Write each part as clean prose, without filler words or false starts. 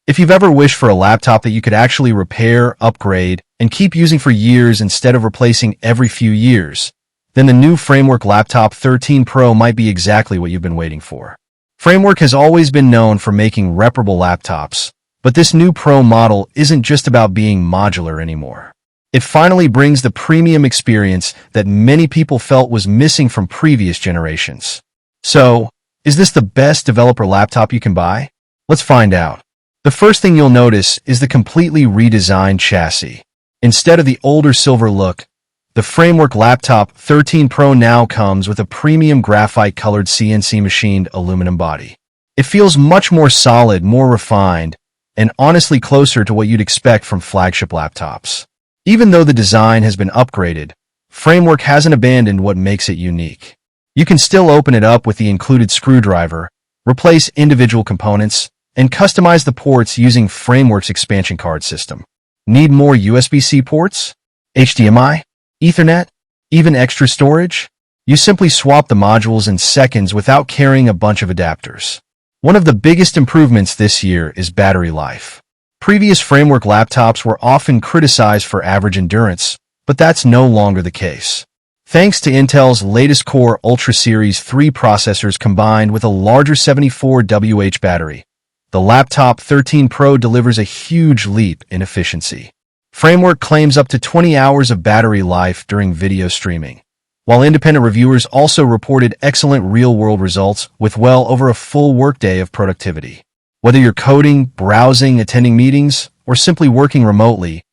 If you've ever wished for a laptop that you could actually repair, upgrade, and keep using for years instead of replacing every few years, then the new Framework Laptop 13 Pro might be exactly what you've been waiting for. Framework has always been known for making repairable laptops, but this new Pro model isn't just about being modular anymore. It finally brings the premium experience that many people felt was missing from previous generations. So, is this the best developer laptop you can buy? Let's find out. The first thing you'll notice is the completely redesigned chassis. Instead of the older silver look, the Framework Laptop 13 Pro now comes with a premium graphite-colored CNC machined aluminum body. It feels much more solid, more refined, and honestly closer to what you'd expect from flagship laptops. Even though the design has been upgraded, Framework hasn't abandoned what makes it unique. You can still open it up with the included screwdriver, replace individual components, and customize the ports using Framework's expansion card system. Need more USB-C ports? HDMI? Ethernet? Even extra storage? You simply swap the modules in seconds without carrying a bunch of adapters. One of the biggest improvements this year is battery life. Previous Framework laptops were often criticized for average endurance, but that's no longer the case. Thanks to Intel's latest Core Ultra Series 3 processors combined with a larger 74Wh battery, the Laptop 13 Pro delivers a huge leap in efficiency. Framework claims up to 20 hours of battery life during video streaming, while independent reviewers also reported excellent real-world results with well over a full workday of productivity. Whether you're coding, browsing, attending meetings, or simply working remotely,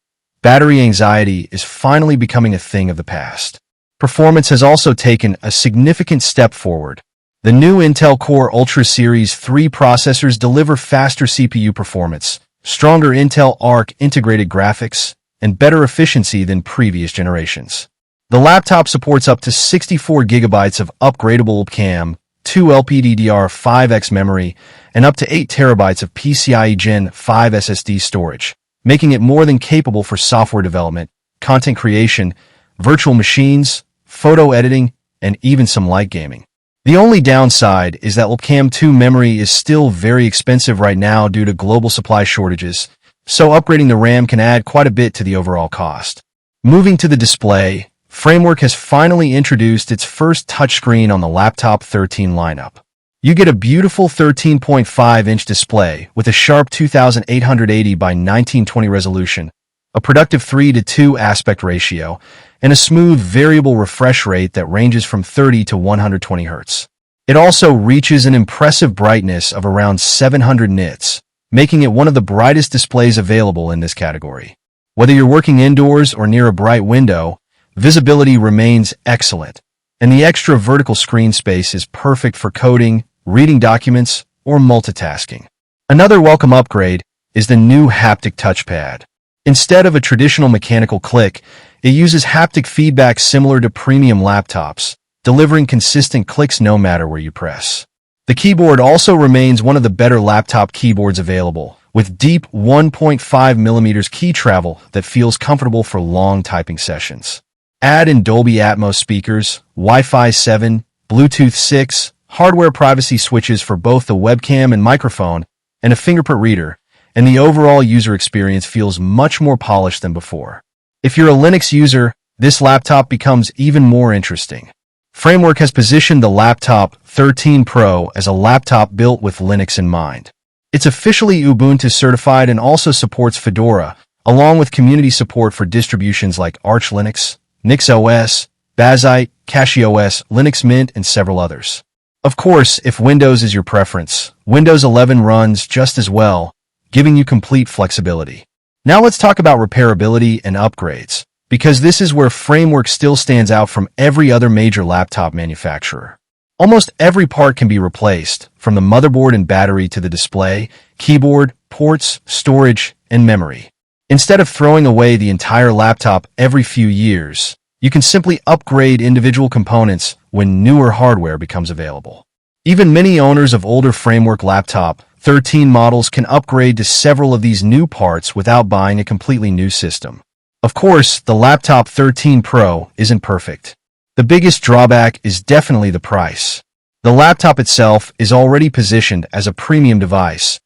battery anxiety is finally becoming a thing of the past. Performance has also taken a significant step forward. The new Intel Core Ultra Series 3 processors deliver faster CPU performance, stronger Intel Arc integrated graphics, and better efficiency than previous generations. The laptop supports up to 64 GB of upgradeable CAM, 2 LPDDR5X memory, and up to 8 TB of PCIe Gen 5 SSD storage, making it more than capable for software development, content creation, virtual machines, photo editing, and even some light gaming. The only downside is that LPCAM 2 memory is still very expensive right now due to global supply shortages, so upgrading the RAM can add quite a bit to the overall cost. Moving to the display, Framework has finally introduced its first touchscreen on the Laptop 13 lineup. You get a beautiful 13.5-inch display with a sharp 2880 by 1920 resolution, a productive 3:2 aspect ratio, and a smooth variable refresh rate that ranges from 30 to 120 Hz. It also reaches an impressive brightness of around 700 nits, making it one of the brightest displays available in this category. Whether you're working indoors or near a bright window, visibility remains excellent, and the extra vertical screen space is perfect for coding, reading documents, or multitasking. Another welcome upgrade is the new haptic touchpad. Instead of a traditional mechanical click, it uses haptic feedback similar to premium laptops, delivering consistent clicks no matter where you press. The keyboard also remains one of the better laptop keyboards available, with deep 1.5mm key travel that feels comfortable for long typing sessions. Add in Dolby Atmos speakers, Wi-Fi 7, Bluetooth 6, hardware privacy switches for both the webcam and microphone, and a fingerprint reader, and the overall user experience feels much more polished than before. If you're a Linux user, this laptop becomes even more interesting. Framework has positioned the Laptop 13 Pro as a laptop built with Linux in mind. It's officially Ubuntu certified and also supports Fedora, along with community support for distributions like Arch Linux, NixOS, Bazzite, CachyOS, Linux Mint, and several others. Of course, if Windows is your preference, Windows 11 runs just as well, giving you complete flexibility. Now let's talk about repairability and upgrades, because this is where Framework still stands out from every other major laptop manufacturer. Almost every part can be replaced, from the motherboard and battery to the display, keyboard, ports, storage, and memory. Instead of throwing away the entire laptop every few years, you can simply upgrade individual components when newer hardware becomes available. Even many owners of older Framework Laptop 13 models can upgrade to several of these new parts without buying a completely new system. Of course, the Laptop 13 Pro isn't perfect. The biggest drawback is definitely the price. The laptop itself is already positioned as a premium device,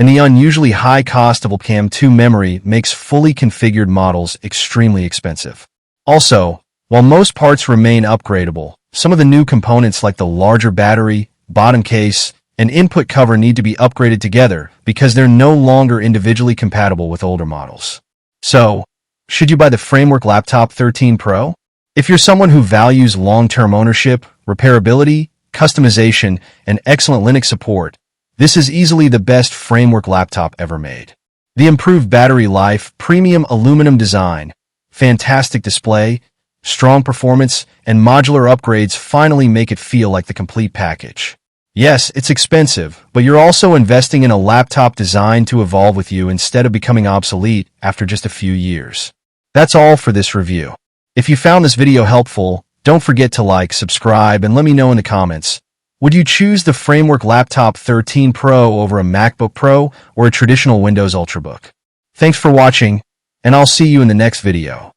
and the unusually high cost of LPCAMM2 memory makes fully configured models extremely expensive. Also, while most parts remain upgradable, some of the new components like the larger battery, bottom case, and input cover need to be upgraded together because they're no longer individually compatible with older models. So, should you buy the Framework Laptop 13 Pro? If you're someone who values long-term ownership, repairability, customization, and excellent Linux support, this is easily the best Framework laptop ever made. The improved battery life, premium aluminum design, fantastic display, strong performance, and modular upgrades finally make it feel like the complete package. Yes, it's expensive, but you're also investing in a laptop designed to evolve with you instead of becoming obsolete after just a few years. That's all for this review. If you found this video helpful, don't forget to like, subscribe, and let me know in the comments. Would you choose the Framework Laptop 13 Pro over a MacBook Pro or a traditional Windows Ultrabook? Thanks for watching, and I'll see you in the next video.